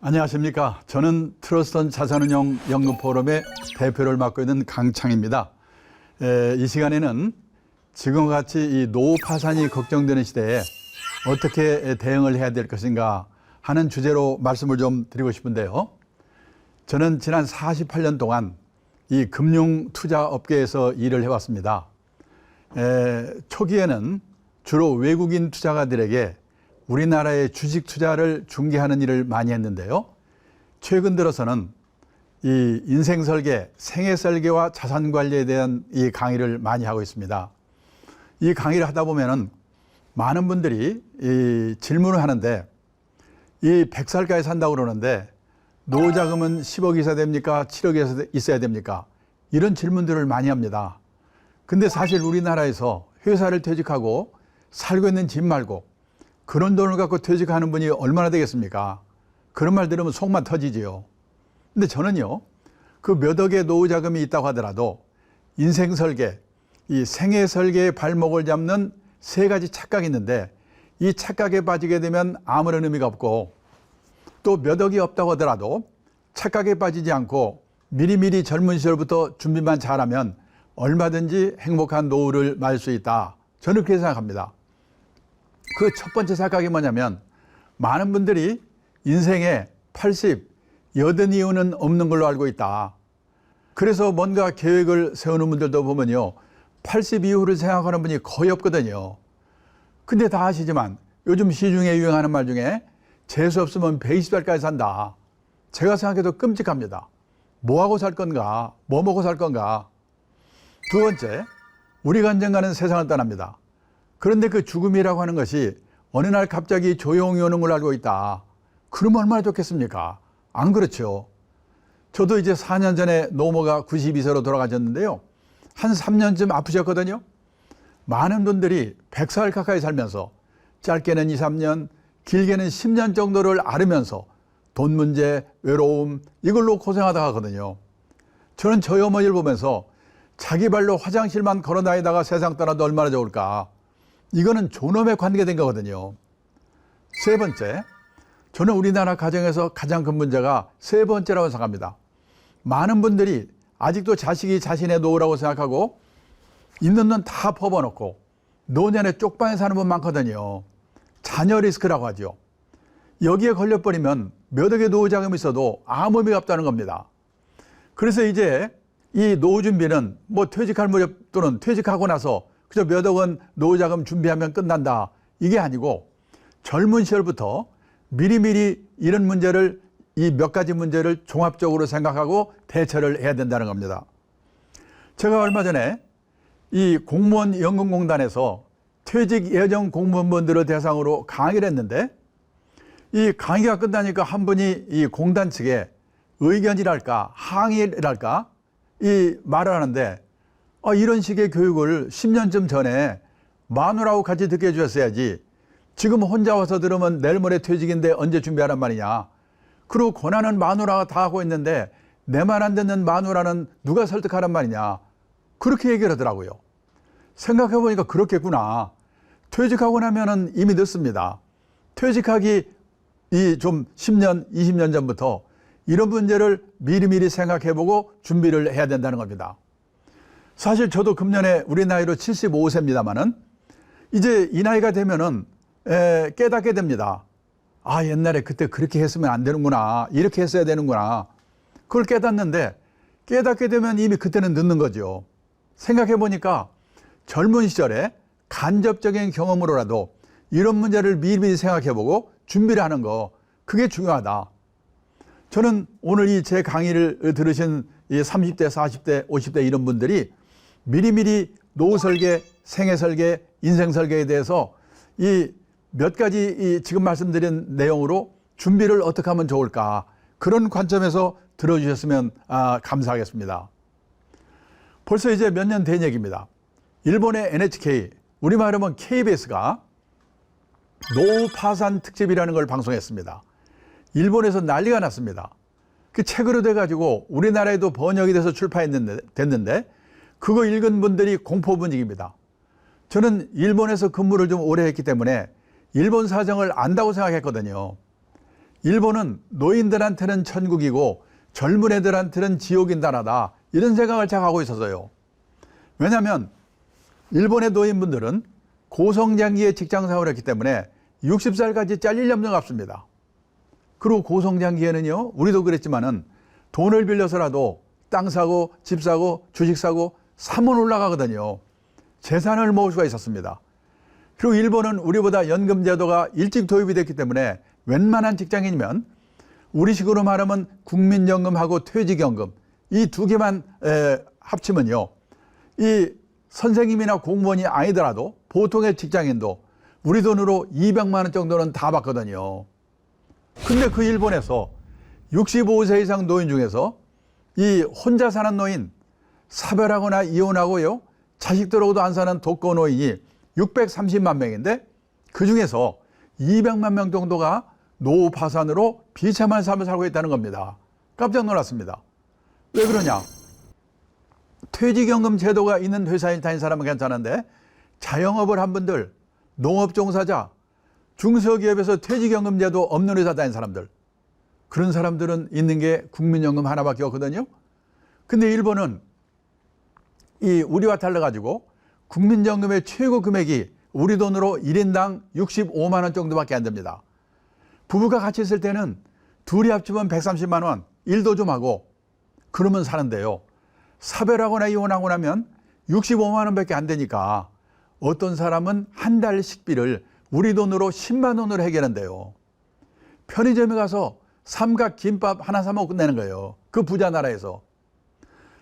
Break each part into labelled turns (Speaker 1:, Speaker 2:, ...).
Speaker 1: 안녕하십니까. 저는 트러스턴 자산운용 연구포럼의 대표를 맡고 있는 강창입니다. 이 시간에는 지금과 같이 이 노후 파산이 걱정되는 시대에 어떻게 대응을 해야 될 것인가 하는 주제로 말씀을 좀 드리고 싶은데요. 저는 지난 48년 동안 이 금융 투자 업계에서 일을 해왔습니다. 초기에는 주로 외국인 투자가들에게 우리나라의 주식 투자를 중개하는 일을 많이 했는데요. 최근 들어서는 이 인생 설계, 생애 설계와 자산 관리에 대한 이 강의를 많이 하고 있습니다. 이 강의를 하다 보면은 많은 분들이 이 질문을 하는데, 이 100살까지 산다고 그러는데 노후 자금은 10억 이상 됩니까? 7억 있어야 됩니까? 이런 질문들을 많이 합니다. 근데 사실 우리나라에서 회사를 퇴직하고 살고 있는 집 말고 그런 돈을 갖고 퇴직하는 분이 얼마나 되겠습니까? 그런 말 들으면 속만 터지지요. 근데 저는요, 그 몇 억의 노후 자금이 있다고 하더라도 인생 설계, 이 생애 설계의 발목을 잡는 세 가지 착각이 있는데, 이 착각에 빠지게 되면 아무런 의미가 없고, 또 몇 억이 없다고 하더라도 착각에 빠지지 않고 미리미리 젊은 시절부터 준비만 잘하면 얼마든지 행복한 노후를 맞을 수 있다. 저는 그렇게 생각합니다. 그 첫 번째 착각이 뭐냐면, 많은 분들이 인생에 80, 80 이후는 없는 걸로 알고 있다. 그래서 뭔가 계획을 세우는 분들도 보면요, 80 이후를 생각하는 분이 거의 없거든요. 근데 다 아시지만 요즘 시중에 유행하는 말 중에 재수 없으면 120살까지 산다. 제가 생각해도 끔찍합니다. 뭐하고 살 건가? 뭐 먹고 살 건가? 두 번째, 우리가 언젠가는 세상을 떠납니다. 그런데 그 죽음이라고 하는 것이 어느 날 갑자기 조용히 오는 걸 알고 있다. 그러면 얼마나 좋겠습니까? 안 그렇죠? 저도 이제 4년 전에 노모가 92세로 돌아가셨는데요. 한 3년쯤 아프셨거든요. 많은 분들이 100살 가까이 살면서 짧게는 2, 3년, 길게는 10년 정도를 앓으면서 돈 문제, 외로움 이걸로 고생하다 가거든요. 저는 저희 어머니를 보면서 자기 발로 화장실만 걸어 다니다가 세상 떠나도 얼마나 좋을까. 이거는 존엄에 관계된 거거든요. 세 번째, 저는 우리나라 가정에서 가장 큰 문제가 세 번째라고 생각합니다. 많은 분들이 아직도 자식이 자신의 노후라고 생각하고 있는 돈 다 퍼부어놓고 노년에 쪽방에 사는 분 많거든요. 자녀 리스크라고 하죠. 여기에 걸려버리면 몇 억의 노후 자금이 있어도 아무 의미가 없다는 겁니다. 그래서 이제 이 노후 준비는 뭐 퇴직할 무렵 또는 퇴직하고 나서 그저 몇 억은 노후 자금 준비하면 끝난다. 이게 아니고 젊은 시절부터 미리미리 이런 문제를, 이 몇 가지 문제를 종합적으로 생각하고 대처를 해야 된다는 겁니다. 제가 얼마 전에 이 공무원 연금공단에서 퇴직 예정 공무원분들을 대상으로 강의를 했는데, 이 강의가 끝나니까 한 분이 이 공단 측에 의견이랄까 항의랄까 이 말을 하는데, 이런 식의 교육을 10년쯤 전에 마누라하고 같이 듣게 해주셨어야지. 지금 혼자 와서 들으면 내일 모레 퇴직인데 언제 준비하란 말이냐. 그리고 권한은 마누라가 다 하고 있는데 내 말 안 듣는 마누라는 누가 설득하란 말이냐. 그렇게 얘기를 하더라고요. 생각해보니까 그렇겠구나. 퇴직하고 나면은 이미 늦습니다. 퇴직하기 좀 10년, 20년 전부터 이런 문제를 미리미리 생각해보고 준비를 해야 된다는 겁니다. 사실 저도 금년에 우리 나이로 75세입니다만은 이제 이 나이가 되면은 깨닫게 됩니다. 아, 옛날에 그때 그렇게 했으면 안 되는구나. 이렇게 했어야 되는구나. 그걸 깨닫는데, 깨닫게 되면 이미 그때는 늦는 거죠. 생각해 보니까 젊은 시절에 간접적인 경험으로라도 이런 문제를 미리미리 생각해 보고 준비를 하는 거, 그게 중요하다. 저는 오늘 이 제 강의를 들으신 이 30대, 40대, 50대 이런 분들이 미리미리 노후 설계, 생애 설계, 인생 설계에 대해서 이 몇 가지 이 지금 말씀드린 내용으로 준비를 어떻게 하면 좋을까, 그런 관점에서 들어주셨으면 감사하겠습니다. 벌써 이제 몇 년 된 얘기입니다. 일본의 NHK, 우리말로 하면 KBS가 노후 파산 특집이라는 걸 방송했습니다. 일본에서 난리가 났습니다. 그 책으로 돼가지고 우리나라에도 번역이 돼서 됐는데 그거 읽은 분들이 공포 분위기입니다. 저는 일본에서 근무를 좀 오래 했기 때문에 일본 사정을 안다고 생각했거든요. 일본은 노인들한테는 천국이고 젊은 애들한테는 지옥인 나라다, 이런 생각을 제가 하고 있어서요. 왜냐하면 일본의 노인분들은 고성장기에 직장생활을 했기 때문에 60살까지 잘릴 염려가 없습니다. 그리고 고성장기에는요, 우리도 그랬지만은 돈을 빌려서라도 땅 사고 집 사고 주식 사고 사면 올라가거든요. 재산을 모을 수가 있었습니다. 그리고 일본은 우리보다 연금 제도가 일찍 도입이 됐기 때문에 웬만한 직장인이면 우리식으로 말하면 국민연금하고 퇴직연금, 이 두 개만 합치면요, 이 선생님이나 공무원이 아니더라도 보통의 직장인도 우리 돈으로 200만 원 정도는 다 받거든요. 근데 그 일본에서 65세 이상 노인 중에서 이 혼자 사는 노인, 사별하거나 이혼하고요, 자식들하고도 안 사는 독거 노인이 630만 명인데, 그 중에서 200만 명 정도가 노후 파산으로 비참한 삶을 살고 있다는 겁니다. 깜짝 놀랐습니다. 왜 그러냐? 퇴직연금 제도가 있는 회사에 다닌 사람은 괜찮은데, 자영업을 한 분들, 농업 종사자, 중소기업에서 퇴직연금 제도 없는 회사 다닌 사람들, 그런 사람들은 있는 게 국민연금 하나밖에 없거든요. 근데 일본은 이 우리와 달라가지고 국민연금의 최고 금액이 우리 돈으로 1인당 65만 원 정도밖에 안 됩니다. 부부가 같이 있을 때는 둘이 합치면 130만 원, 일도 좀 하고 그러면 사는데요. 사별하거나 이혼하고 나면 65만 원밖에 안 되니까 어떤 사람은 한 달 식비를 우리 돈으로 10만 원으로 해결한대요. 편의점에 가서 삼각 김밥 하나 사 먹고 끝내는 거예요. 그 부자 나라에서.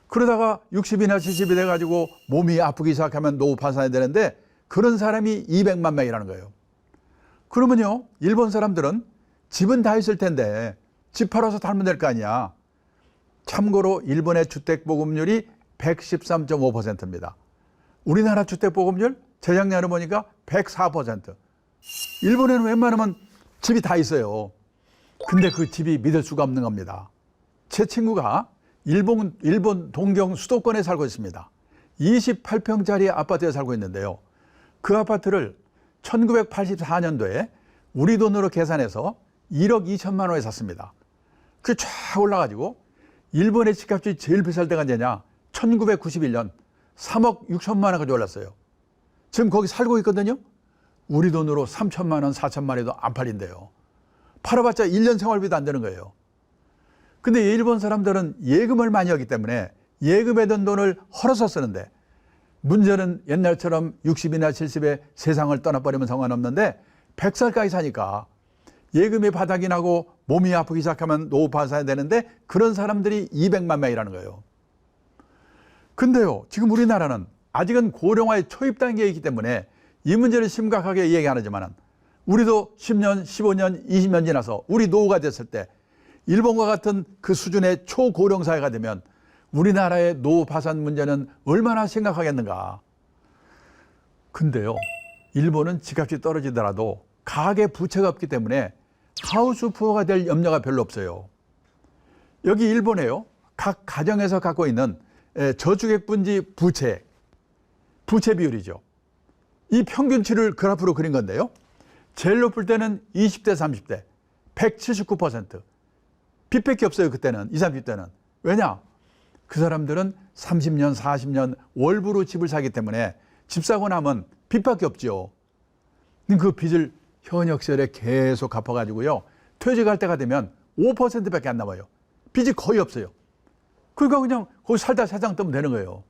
Speaker 1: 그러다가 60이나 70이 돼가지고 몸이 아프기 시작하면 노후 파산이 되는데, 그런 사람이 200만 명이라는 거예요. 그러면요, 일본 사람들은 집은 다 있을 텐데 집 팔아서 살면 될 거 아니야. 참고로 일본의 주택보급률이 113.5%입니다. 우리나라 주택보급률 재작년에 보니까 104%. 일본에는 웬만하면 집이 다 있어요. 근데 그 집이 믿을 수가 없는 겁니다. 제 친구가 일본 동경 수도권에 살고 있습니다. 28평짜리 아파트에 살고 있는데요. 그 아파트를 1984년도에 우리 돈으로 계산해서 1억 2천만 원에 샀습니다. 그게 쫙 올라가지고 일본의 집값이 제일 비쌀 때가 언제냐? 1991년 3억 6천만 원까지 올랐어요. 지금 거기 살고 있거든요. 우리 돈으로 3천만 원, 4천만 원에도 안 팔린대요. 팔아봤자 1년 생활비도 안 되는 거예요. 근데 일본 사람들은 예금을 많이 하기 때문에 예금에 든 돈을 헐어서 쓰는데, 문제는 옛날처럼 60이나 70에 세상을 떠나버리면 상관없는데 100살까지 사니까 예금이 바닥이 나고 몸이 아프기 시작하면 노후 파산이 되는데, 그런 사람들이 200만 명이라는 거예요. 근데요, 지금 우리나라는 아직은 고령화의 초입 단계에 있기 때문에 이 문제를 심각하게 얘기 안 하지만, 우리도 10년, 15년, 20년 지나서 우리 노후가 됐을 때 일본과 같은 그 수준의 초고령 사회가 되면 우리나라의 노후 파산 문제는 얼마나 심각하겠는가. 근데요, 일본은 집값이 떨어지더라도 가계 부채가 없기 때문에 하우스 푸어가 될 염려가 별로 없어요. 여기 일본에요, 각 가정에서 갖고 있는 저축액분지 부채 비율이죠. 이 평균치를 그래프로 그린 건데요. 제일 높을 때는 20대, 30대 179%. 빚밖에 없어요. 그때는 20, 30대는. 왜냐? 그 사람들은 30년, 40년 월부로 집을 사기 때문에 집 사고 나면 빚밖에 없죠. 그 빚을 현역 시절에 계속 갚아가지고요, 퇴직할 때가 되면 5%밖에 안 남아요. 빚이 거의 없어요. 그러니까 그냥 거기 살다 세상 뜨면 되는 거예요.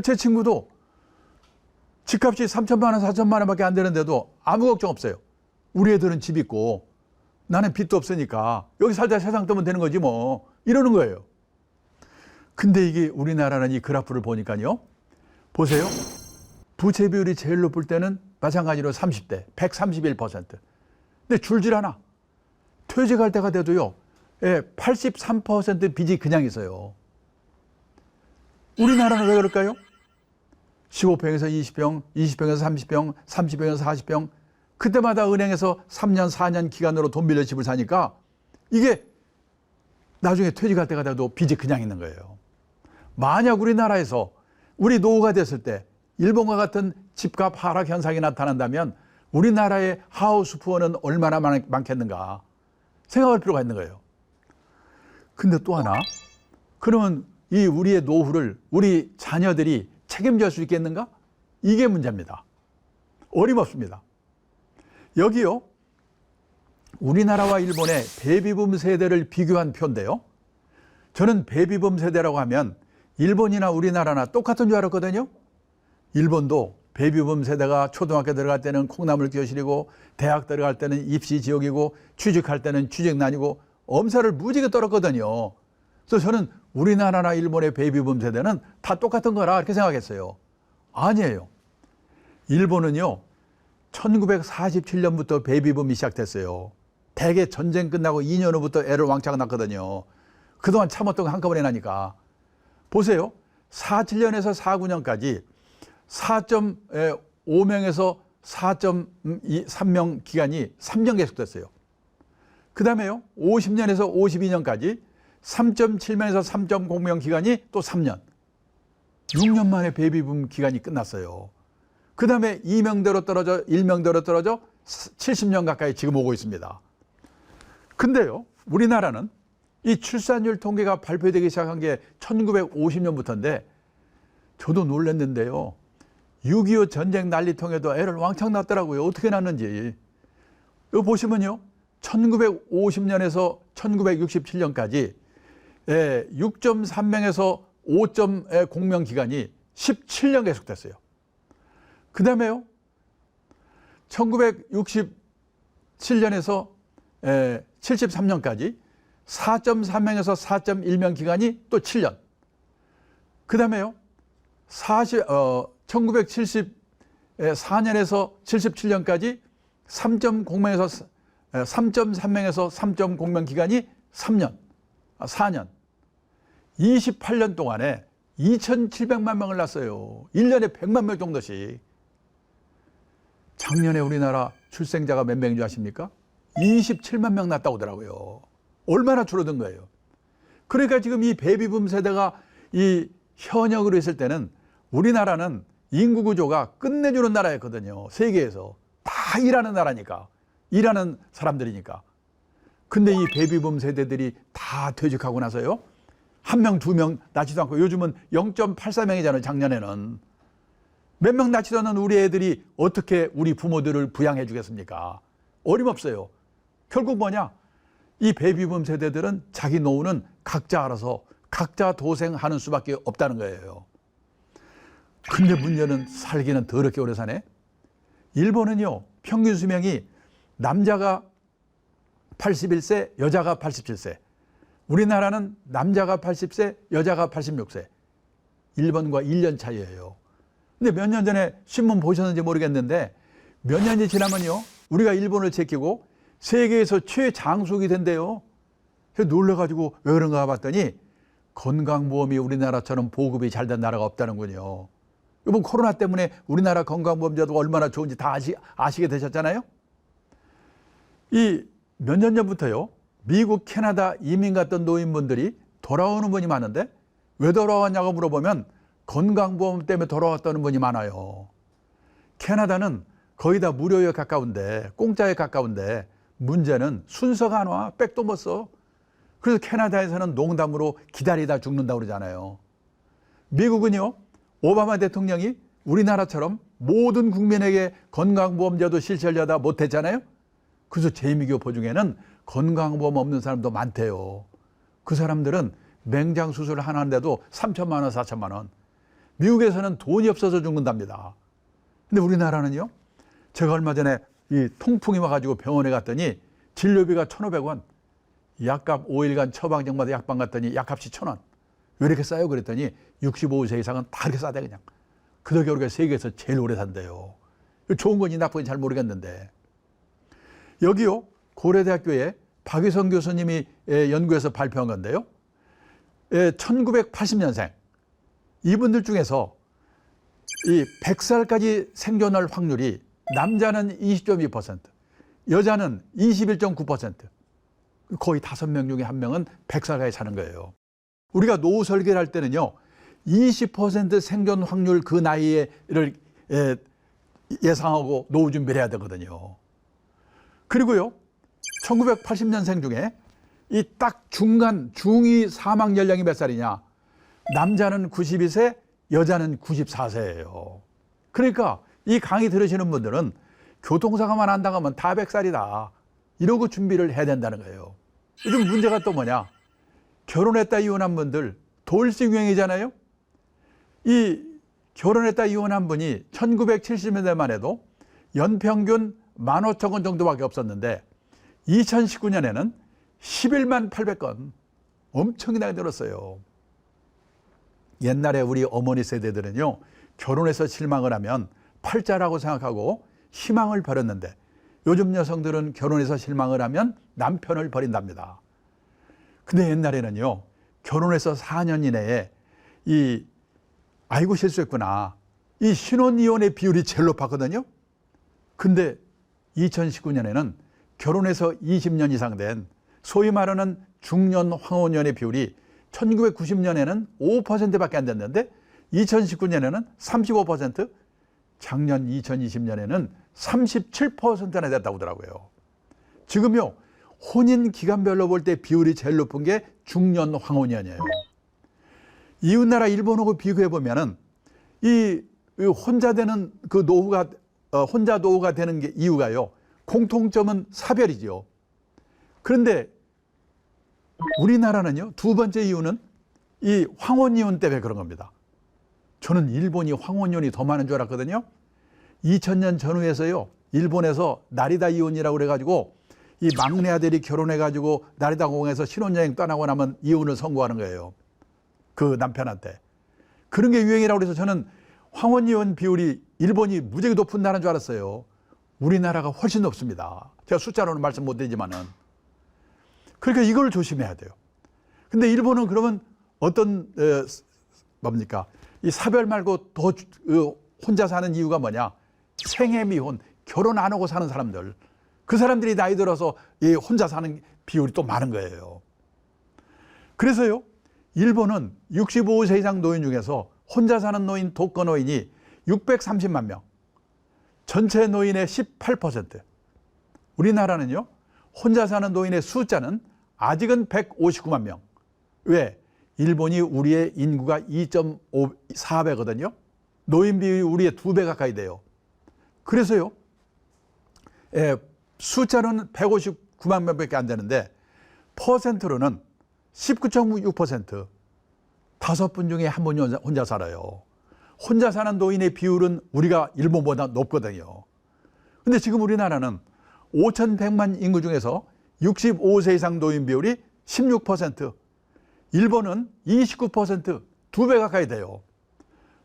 Speaker 1: 제 친구도 집값이 3천만 원, 4천만 원밖에 안 되는데도 아무 걱정 없어요. 우리 애들은 집 있고 나는 빚도 없으니까 여기 살다 세상 뜨면 되는 거지 뭐, 이러는 거예요. 근데 이게 우리나라는 이 그래프를 보니까요, 보세요. 부채 비율이 제일 높을 때는 마찬가지로 30대 131%. 근데 줄질 않아. 퇴직할 때가 돼도요, 83% 빚이 그냥 있어요. 우리나라는 왜 그럴까요? 15평에서 20평, 20평에서 30평, 30평에서 40평, 그때마다 은행에서 3년, 4년 기간으로 돈 빌려 집을 사니까 이게 나중에 퇴직할 때가 돼도 빚이 그냥 있는 거예요. 만약 우리나라에서 우리 노후가 됐을 때 일본과 같은 집값 하락 현상이 나타난다면 우리나라의 하우스 푸어는 얼마나 많겠는가 생각할 필요가 있는 거예요. 근데 또 하나, 그러면 이 우리의 노후를 우리 자녀들이 책임질 수 있겠는가? 이게 문제입니다. 어림없습니다. 여기요, 우리나라와 일본의 베이비붐 세대를 비교한 표인데요. 저는 베이비붐 세대라고 하면 일본이나 우리나라나 똑같은 줄 알았거든요. 일본도 베이비붐 세대가 초등학교 들어갈 때는 콩나물 교실이고, 대학 들어갈 때는 입시 지옥이고, 취직할 때는 취직난이고, 엄살을 무지개 떨었거든요. 그래서 저는 우리나라나 일본의 베이비붐 세대는 다 똑같은 거라 이렇게 생각했어요. 아니에요. 일본은요, 1947년부터 베이비붐이 시작됐어요. 대개 전쟁 끝나고 2년 후부터 애를 왕창 낳거든요. 그동안 참았던 거 한꺼번에 나니까. 보세요. 47년에서 49년까지 4.5명에서 4.3명 기간이 3년 계속됐어요. 그 다음에요, 50년에서 52년까지 3.7명에서 3.0명 기간이 또 3년. 6년 만에 베이비붐 기간이 끝났어요. 그 다음에 2명대로 떨어져 1명대로 떨어져 70년 가까이 지금 오고 있습니다. 근데요, 우리나라는 이 출산율 통계가 발표되기 시작한 게 1950년부터인데 저도 놀랐는데요. 6.25 전쟁 난리통에도 애를 왕창 낳았더라고요. 어떻게 낳는지. 이거 보시면요, 1950년에서 1967년까지 6.3명에서 5.0명 기간이 17년 계속됐어요. 그 다음에요, 1967년에서 73년까지 4.3명에서 4.1명 기간이 또 7년. 그 다음에요, 1974년에서 77년까지 3.0명에서 3.3명에서 3.0명 기간이 4년. 28년 동안에 2,700만 명을 낳았어요. 1년에 100만 명 정도씩. 작년에 우리나라 출생자가 몇 명인 줄 아십니까? 27만 명 낳았다고 하더라고요. 얼마나 줄어든 거예요. 그러니까 지금 이 베이비붐 세대가 이 현역으로 있을 때는 우리나라는 인구 구조가 끝내주는 나라였거든요. 세계에서. 다 일하는 나라니까. 일하는 사람들이니까. 근데 이 베이비붐 세대들이 다 퇴직하고 나서요, 1명, 2명 낳지도 않고, 요즘은 0.84명이잖아요. 작년에는. 몇 명 낳지도 않는 우리 애들이 어떻게 우리 부모들을 부양해 주겠습니까? 어림없어요. 결국 뭐냐? 이 베이비붐 세대들은 자기 노후는 각자 알아서 각자 도생하는 수밖에 없다는 거예요. 근데 문제는 살기는 더럽게 오래 사네. 일본은요, 평균 수명이 남자가 81세, 여자가 87세. 우리나라는 남자가 80세, 여자가 86세. 일본과 1년 차이예요. 근데 몇 년 전에 신문 보셨는지 모르겠는데 몇 년이 지나면요, 우리가 일본을 제끼고 세계에서 최장수국이 된대요. 그래서 놀라가지고 왜 그런가 봤더니 건강보험이 우리나라처럼 보급이 잘 된 나라가 없다는군요. 이번 코로나 때문에 우리나라 건강보험제도가 얼마나 좋은지 다 아시게 되셨잖아요. 이 몇 년 전부터요, 미국, 캐나다 이민 갔던 노인분들이 돌아오는 분이 많은데 왜 돌아왔냐고 물어보면 건강보험 때문에 돌아왔다는 분이 많아요. 캐나다는 거의 다 무료에 가까운데, 공짜에 가까운데 문제는 순서가 안 와. 백도 못 써. 그래서 캐나다에서는 농담으로 기다리다 죽는다고 그러잖아요. 미국은요, 오바마 대통령이 우리나라처럼 모든 국민에게 건강보험제도 실시하려다 못했잖아요. 그래서 재미교포 중에는 건강보험 없는 사람도 많대요. 그 사람들은 맹장 수술을 하나 하는데도 3천만 원, 4천만 원. 미국에서는 돈이 없어서 죽는답니다. 근데 우리나라는요, 제가 얼마 전에 이 통풍이 와가지고 병원에 갔더니 진료비가 1,500원, 약값 5일간 처방전마다 약방 갔더니 약값이 1,000원. 왜 이렇게 싸요? 그랬더니 65세 이상은 다 이렇게 싸대 그냥. 그 덕에 우리가 세계에서 제일 오래 산대요. 좋은 건지 나쁜 건지 잘 모르겠는데. 여기요, 고려대학교에 박유성 교수님이 연구해서 발표한 건데요, 1980년생 이분들 중에서 이 100살까지 생존할 확률이 남자는 20.2%, 여자는 21.9%, 거의 5명 중에 1명은 100살까지 사는 거예요. 우리가 노후 설계를 할 때는요, 20% 생존 확률 그 나이를 예상하고 노후 준비를 해야 되거든요. 그리고요, 1980년생 중에 이 딱 중간 중2 사망 연령이 몇 살이냐? 남자는 92세, 여자는 94세예요. 그러니까 이 강의 들으시는 분들은 교통사고만 안 당하면 다 100살이다. 이러고 준비를 해야 된다는 거예요. 요즘 문제가 또 뭐냐? 결혼했다 이혼한 분들 돌싱 유행이잖아요. 이 결혼했다 이혼한 분이 1970년대만 해도 연평균 15,000건 정도밖에 없었는데 2019년에는 11만 800건, 엄청나게 늘었어요. 옛날에 우리 어머니 세대들은요, 결혼해서 실망을 하면 팔자라고 생각하고 희망을 버렸는데 요즘 여성들은 결혼해서 실망을 하면 남편을 버린답니다. 근데 옛날에는요, 결혼해서 4년 이내에 아이고 실수했구나, 이 신혼이혼의 비율이 제일 높았거든요. 근데 2019년에는 결혼해서 20년 이상 된 소위 말하는 중년 황혼연의 비율이 1990년에는 5%밖에 안 됐는데 2019년에는 35%, 작년 2020년에는 37%나 됐다고 하더라고요. 지금요, 혼인 기간별로 볼 때 비율이 제일 높은 게 중년 황혼연이에요. 이웃나라 일본하고 비교해 보면은 이 혼자 되는 그 노후가 혼자 노후가 되는 게 이유가요, 공통점은 사별이지요. 그런데 우리나라는요, 두 번째 이유는 이 황혼이혼 때문에 그런 겁니다. 저는 일본이 황혼이혼이 더 많은 줄 알았거든요. 2000년 전후에서요, 일본에서 나리다 이혼이라고 그래가지고 이 막내 아들이 결혼해가지고 나리다 공항에서 신혼여행 떠나고 나면 이혼을 선고하는 거예요. 그 남편한테. 그런 게 유행이라고 해서 저는 황혼이혼 비율이 일본이 무지하게 높은 나라인 줄 알았어요. 우리나라가 훨씬 높습니다. 제가 숫자로는 말씀 못 드리지만은. 그러니까 이걸 조심해야 돼요. 근데 일본은 그러면 어떤 뭡니까? 이 사별 말고 더 혼자 사는 이유가 뭐냐? 생애 미혼, 결혼 안 하고 사는 사람들. 그 사람들이 나이 들어서 이 혼자 사는 비율이 또 많은 거예요. 그래서요, 일본은 65세 이상 노인 중에서 혼자 사는 노인, 독거 노인이 630만 명, 전체 노인의 18%. 우리나라는요, 혼자 사는 노인의 숫자는 아직은 159만 명. 왜? 일본이 우리의 인구가 2.4배거든요. 노인 비율이 우리의 2배 가까이 돼요. 그래서요, 숫자로는 159만 명밖에 안 되는데 퍼센트로는 19.6%, 5분 중에 한 분이 혼자 살아요. 혼자 사는 노인의 비율은 우리가 일본보다 높거든요. 근데 지금 우리나라는 5,100만 인구 중에서 65세 이상 노인 비율이 16%, 일본은 29%, 2배 가까이 돼요.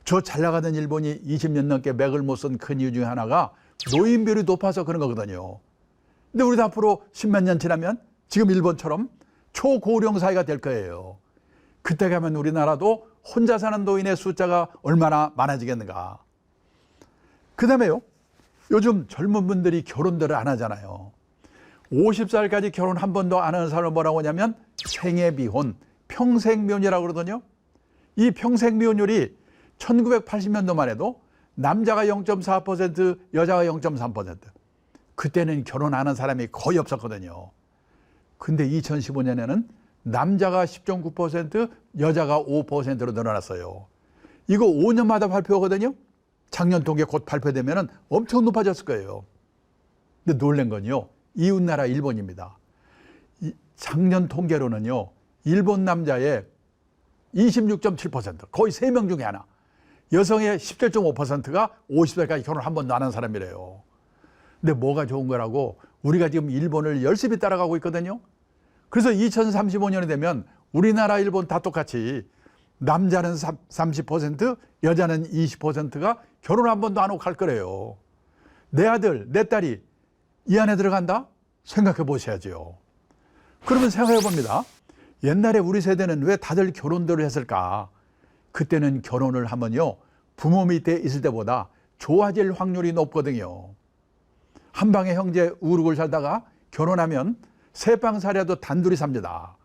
Speaker 1: 저 잘 나가던 일본이 20년 넘게 맥을 못 쓴 큰 이유 중에 하나가 노인 비율이 높아서 그런 거거든요. 근데 우리도 앞으로 10몇 년 지나면 지금 일본처럼 초고령 사회가 될 거예요. 그때 가면 우리나라도 혼자 사는 노인의 숫자가 얼마나 많아지겠는가. 그 다음에요, 요즘 젊은 분들이 결혼들을 안 하잖아요. 50살까지 결혼 한 번도 안 하는 사람을 뭐라고 하냐면 생애비혼, 평생미혼이라고 그러거든요. 이 평생미혼율이 1980년도만 해도 남자가 0.4%, 여자가 0.3%. 그때는 결혼 안 한 사람이 거의 없었거든요. 근데 2015년에는 남자가 10.9%, 여자가 5%로 늘어났어요. 이거 5년마다 발표하거든요. 작년 통계 곧 발표되면 엄청 높아졌을 거예요. 근데 놀란 건요, 이웃나라 일본입니다. 작년 통계로는요, 일본 남자의 26.7%, 거의 3명 중에 하나, 여성의 17.5%가 50살까지 결혼 한 번도 안 한 사람이래요. 근데 뭐가 좋은 거라고 우리가 지금 일본을 열심히 따라가고 있거든요. 그래서 2035년이 되면 우리나라 일본 다 똑같이 남자는 30%, 여자는 20%가 결혼 한 번도 안 하고 갈 거래요. 내 아들, 내 딸이 이 안에 들어간다? 생각해 보셔야죠. 그러면 생각해 봅니다. 옛날에 우리 세대는 왜 다들 결혼들을 했을까? 그때는 결혼을 하면요, 부모 밑에 있을 때보다 좋아질 확률이 높거든요. 한 방에 형제 우르골 살다가 결혼하면 세 방 살이라도 단둘이 삽니다.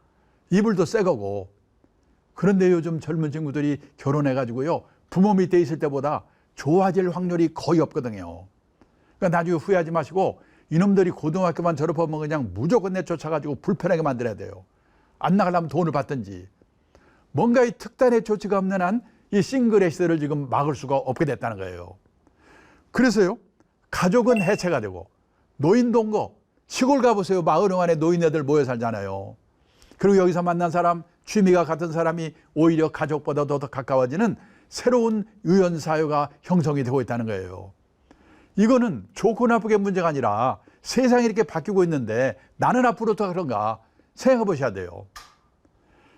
Speaker 1: 이불도 새 거고. 그런데 요즘 젊은 친구들이 결혼해가지고요, 부모 밑에 있을 때보다 좋아질 확률이 거의 없거든요. 그러니까 나중에 후회하지 마시고 이놈들이 고등학교만 졸업하면 그냥 무조건 내쫓아가지고 불편하게 만들어야 돼요. 안 나가려면 돈을 받든지. 뭔가 이 특단의 조치가 없는 한 이 싱글의 시대를 지금 막을 수가 없게 됐다는 거예요. 그래서요, 가족은 해체가 되고 노인 동거, 시골 가보세요. 마을 안에 노인네들 모여 살잖아요. 그리고 여기서 만난 사람, 취미가 같은 사람이 오히려 가족보다 더 가까워지는 새로운 유연사회가 형성이 되고 있다는 거예요. 이거는 좋고 나쁘게 문제가 아니라 세상이 이렇게 바뀌고 있는데 나는 앞으로 더 그런가 생각해 보셔야 돼요.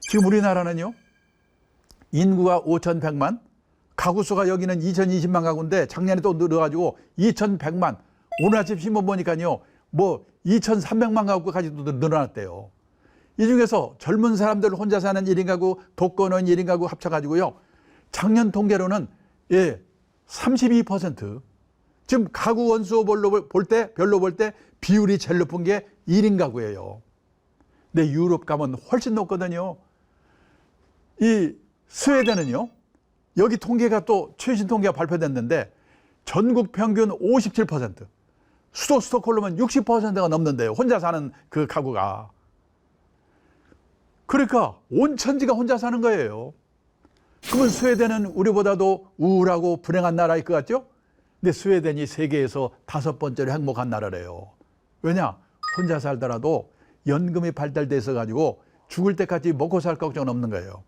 Speaker 1: 지금 우리나라는요, 인구가 5,100만, 가구 수가 여기는 2,020만 가구인데 작년에 또 늘어가지고 2,100만. 오늘 아침 신문 보니까요, 뭐 2,300만 가구까지도 늘어났대요. 이 중에서 젊은 사람들 혼자 사는 1인 가구, 독거노인 1인 가구 합쳐가지고요, 작년 통계로는 32%. 지금 가구 원수 별로 볼 때 비율이 제일 높은 게 1인 가구예요. 근데 유럽 가면 훨씬 높거든요. 이 스웨덴은요, 여기 통계가 또 최신 통계가 발표됐는데 전국 평균 57%, 수도 스톡홀름은 60%가 넘는데요. 혼자 사는 그 가구가. 그러니까 온 천지가 혼자 사는 거예요. 그러면 스웨덴은 우리보다도 우울하고 불행한 나라일 것 같죠? 근데 스웨덴이 세계에서 5번째로 행복한 나라래요. 왜냐? 혼자 살더라도 연금이 발달돼 있어가지고 죽을 때까지 먹고 살 걱정은 없는 거예요.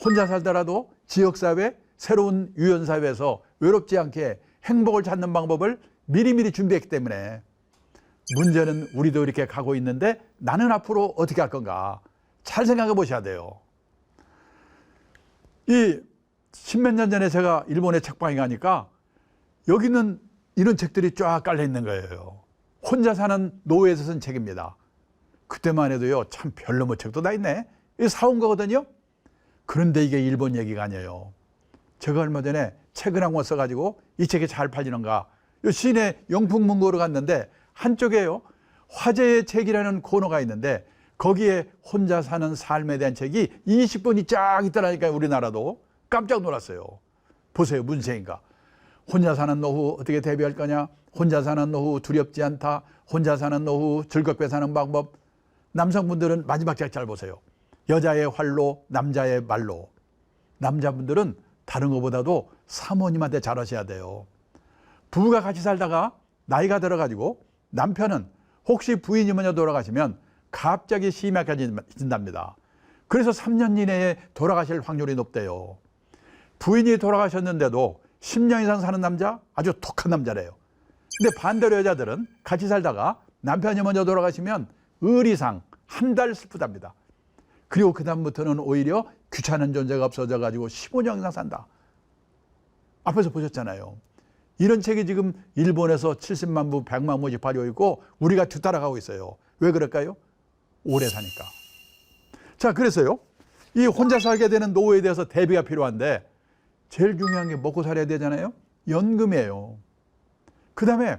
Speaker 1: 혼자 살더라도 지역사회, 새로운 유연사회에서 외롭지 않게 행복을 찾는 방법을 미리미리 준비했기 때문에 문제는 우리도 이렇게 가고 있는데 나는 앞으로 어떻게 할 건가 잘 생각해 보셔야 돼요. 이 십몇 년 전에 제가 일본에 책방에 가니까 여기는 이런 책들이 쫙 깔려 있는 거예요. 혼자 사는 노예에서 쓴 책입니다. 그때만 해도요, 참 별로 책도 다 있네. 이거 사온 거거든요. 그런데 이게 일본 얘기가 아니에요. 제가 얼마 전에 책을 한 권 써가지고 이 책이 잘 팔리는가, 이 시내 용품 문고로 갔는데 한쪽에요, 화제의 책이라는 코너가 있는데 거기에 혼자 사는 삶에 대한 책이 20권이 쫙 있더라니까요. 우리나라도 깜짝 놀랐어요. 보세요, 무슨 책인가. 혼자 사는 노후 어떻게 대비할 거냐, 혼자 사는 노후 두렵지 않다, 혼자 사는 노후 즐겁게 사는 방법. 남성분들은 마지막 책 잘 보세요. 여자의 활로, 남자의 말로. 남자분들은 다른 것보다도 사모님한테 잘하셔야 돼요. 부부가 같이 살다가 나이가 들어가지고 남편은 혹시 부인이 먼저 돌아가시면 갑자기 심하게진답니다. 그래서 3년 이내에 돌아가실 확률이 높대요. 부인이 돌아가셨는데도 10년 이상 사는 남자, 아주 독한 남자래요. 근데 반대로 여자들은 같이 살다가 남편이 먼저 돌아가시면 의리상 한 달 슬프답니다. 그리고 그 다음부터는 오히려 귀찮은 존재가 없어져가지고 15년 이상 산다. 앞에서 보셨잖아요. 이런 책이 지금 일본에서 70만 부, 100만 부씩 발효 있고 우리가 뒤따라가고 있어요. 왜 그럴까요? 오래 사니까. 자, 그래서요, 이 혼자 살게 되는 노후에 대해서 대비가 필요한데 제일 중요한 게 먹고 살아야 되잖아요. 연금이에요. 그 다음에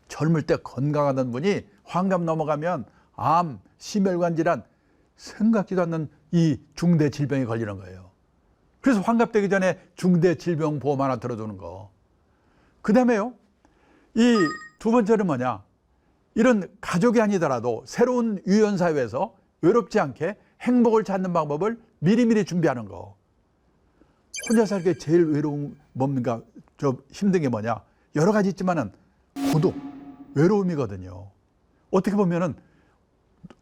Speaker 1: 젊을 때 건강하던 분이 환갑 넘어가면 암, 심혈관 질환, 생각지도 않는 이 중대 질병에 걸리는 거예요. 그래서 환갑되기 전에 중대 질병 보험 하나 들어두는 거. 그 다음에요, 이 두 번째는 뭐냐, 이런 가족이 아니더라도 새로운 유연사회에서 외롭지 않게 행복을 찾는 방법을 미리미리 준비하는 거. 혼자 살기 제일 외로운 뭔가 좀 힘든 게 뭐냐, 여러 가지 있지만은 고독, 외로움이거든요. 어떻게 보면은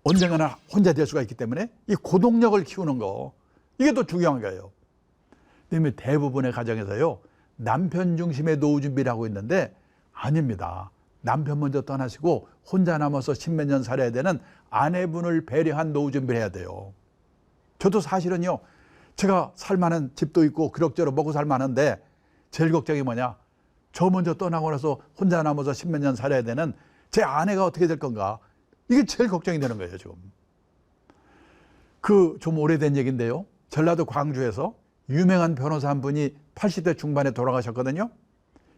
Speaker 1: 언젠가나 혼자 될 수가 있기 때문에 이 고독력을 키우는 거, 이게 더 중요한 거예요. 그다음에 대부분의 가정에서요, 남편 중심의 노후 준비를 하고 있는데 아닙니다. 남편 먼저 떠나시고 혼자 남아서 십몇 년 살아야 되는 아내분을 배려한 노후 준비를 해야 돼요. 저도 사실은요, 제가 살만한 집도 있고 그럭저럭 먹고 살만한데 제일 걱정이 뭐냐, 저 먼저 떠나고 나서 혼자 남아서 십몇 년 살아야 되는 제 아내가 어떻게 될 건가, 이게 제일 걱정이 되는 거예요. 지금 그 좀 오래된 얘기인데요, 전라도 광주에서 유명한 변호사 한 분이 80대 중반에 돌아가셨거든요.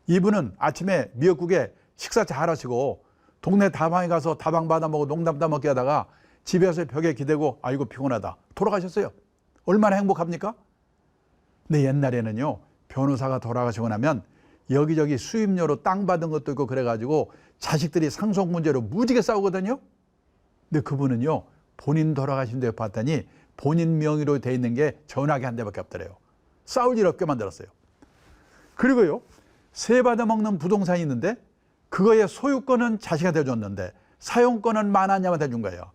Speaker 1: 이분은 아침에 미역국에 식사 잘 하시고 동네 다방에 가서 다방 받아 먹고 농담 따먹게 하다가 집에 와서 벽에 기대고 아이고 피곤하다 돌아가셨어요. 얼마나 행복합니까? 근데 옛날에는요, 변호사가 돌아가시고 나면 여기저기 수입료로 땅 받은 것도 있고 그래가지고 자식들이 상속 문제로 무지개 싸우거든요. 근데 그분은요, 본인 돌아가신 데 봤더니 본인 명의로 돼 있는 게 전화기 한 대밖에 없더래요. 싸울 일 없게 만들었어요. 그리고요, 세 받아먹는 부동산이 있는데 그거의 소유권은 자식한테 줬는데 사용권은 만화냐한테 준 거예요.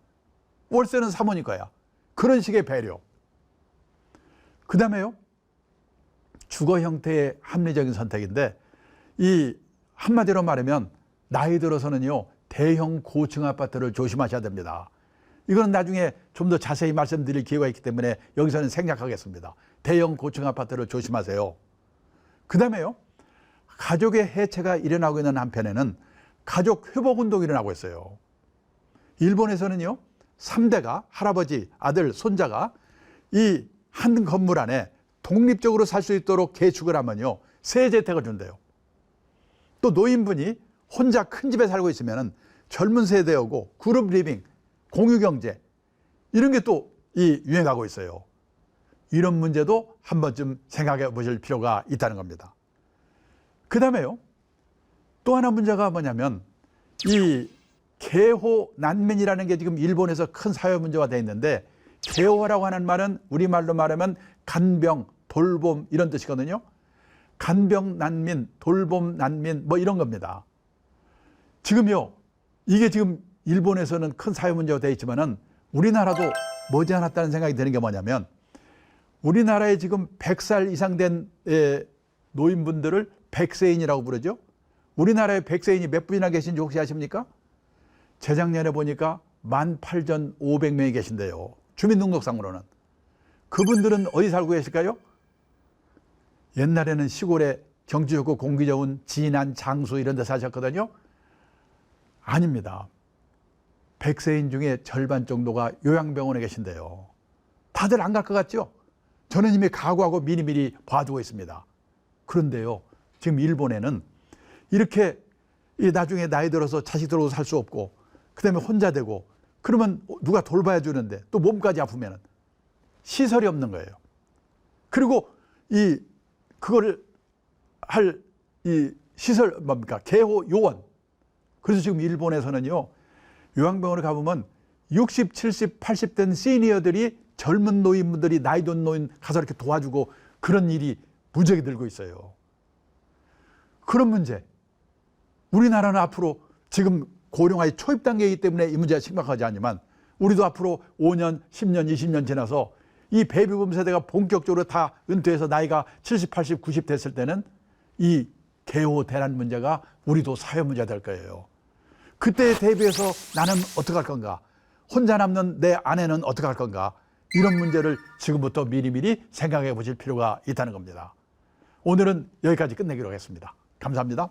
Speaker 1: 월세는 사모님 거야. 그런 식의 배려. 그 다음에요, 주거 형태의 합리적인 선택인데, 이 한마디로 말하면 나이 들어서는요, 대형 고층 아파트를 조심하셔야 됩니다. 이거는 나중에 좀 더 자세히 말씀드릴 기회가 있기 때문에 여기서는 생략하겠습니다. 대형 고층 아파트를 조심하세요. 그 다음에요, 가족의 해체가 일어나고 있는 한편에는 가족 회복 운동이 일어나고 있어요. 일본에서는요, 3대가 할아버지, 아들, 손자가 이 한 건물 안에 독립적으로 살 수 있도록 개축을 하면요, 세제택을 준대요. 또 노인분이 혼자 큰 집에 살고 있으면 젊은 세대하고 그룹 리빙, 공유경제, 이런 게 또 유행하고 있어요. 이런 문제도 한 번쯤 생각해 보실 필요가 있다는 겁니다. 그 다음에요, 또 하나 문제가 뭐냐면 이 개호 난민이라는 게 지금 일본에서 큰 사회 문제가 되어 있는데, 개호라고 하는 말은 우리말로 말하면 간병, 돌봄 이런 뜻이거든요. 간병 난민, 돌봄 난민 뭐 이런 겁니다. 지금요, 이게 지금 일본에서는 큰 사회 문제가 되어 있지만은 우리나라도 머지않았다는 생각이 드는 게 뭐냐면, 우리나라에 지금 100살 이상 된 노인분들을 백세인이라고 부르죠. 우리나라에 백세인이 몇 분이나 계신지 혹시 아십니까? 재작년에 보니까 18,500명이 계신데요. 주민등록상으로는. 그분들은 어디 살고 계실까요? 옛날에는 시골에 경치 좋고 공기 좋은 진안, 장수 이런 데 사셨거든요. 아닙니다. 백세인 중에 절반 정도가 요양병원에 계신데요. 다들 안 갈 것 같죠? 저는 이미 각오하고 미리미리 봐두고 있습니다. 그런데요, 지금 일본에는 이렇게 나중에 나이 들어서 자식들하고 살 수 없고, 그 다음에 혼자 되고, 그러면 누가 돌봐야 주는데 또 몸까지 아프면 시설이 없는 거예요. 그리고 그거를 할 시설 뭡니까? 개호 요원. 그래서 지금 일본에서는요, 요양병원에 가보면 60, 70, 80 된 시니어들이 젊은 노인분들이 나이 든 노인 가서 이렇게 도와주고 그런 일이 무지하게 늘고 있어요. 그런 문제. 우리나라는 앞으로 지금 고령화의 초입 단계이기 때문에 이 문제가 심각하지 않지만, 우리도 앞으로 5년, 10년, 20년 지나서 이 베이비붐 세대가 본격적으로 다 은퇴해서 나이가 70, 80, 90 됐을 때는 이 개호 대란 문제가 우리도 사회 문제가 될 거예요. 그때에 대비해서 나는 어떻게 할 건가? 혼자 남는 내 아내는 어떻게 할 건가? 이런 문제를 지금부터 미리미리 생각해 보실 필요가 있다는 겁니다. 오늘은 여기까지 끝내기로 하겠습니다. 감사합니다.